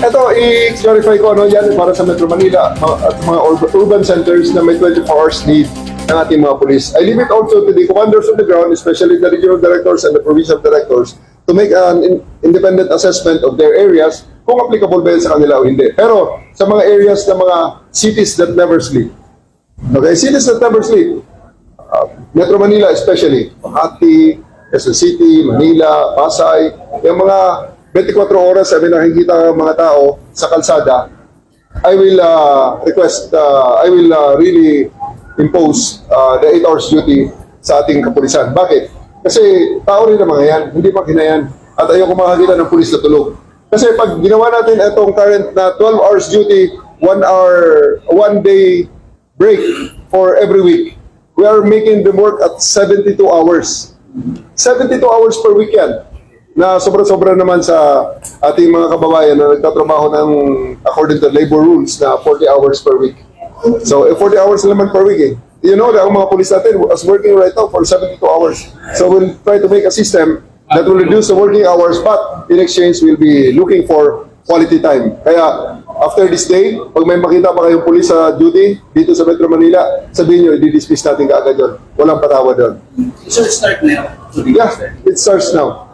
Ito, i-clarify ko ano yan para sa Metro Manila at mga urban centers na may 24 hours lead ng ating mga police. I leave it also to the commanders of the ground, especially the regional directors and the provincial directors, to make an independent assessment of their areas kung applicable ba yan sa kanila o hindi. Pero sa mga areas na mga cities that never sleep. Okay, cities that never sleep. Metro Manila especially, Makati, Quezon City, Manila, Pasay, yung mga 24 oras sabi nakikita ng mga tao sa kalsada, I will really impose the 8 hours duty sa ating kapulisan. Bakit? Kasi tao rin ang mga yan, hindi pa kinayan. At ayoko makakita ng pulis na tulog. Kasi pag ginawa natin itong current na 12 hours duty, 1 day break for every week, we are making them work at 72 hours. 72 hours per week yan. Na sobra-sobra naman sa ating mga kababayan na nagtatrabaho ng according to labor rules na 40 hours per week. So, 40 hours naman per week eh. You know that ang mga police natin is working right now for 72 hours. So, we'll try to make a system that will reduce the working hours but in exchange, we'll be looking for quality time. Kaya, after this day, pag may makita pa kayong police sa duty dito sa Metro Manila, sabihin nyo, i-dismiss natin kaagad yun. Walang patawad doon. So, it start now? Yeah, it starts now.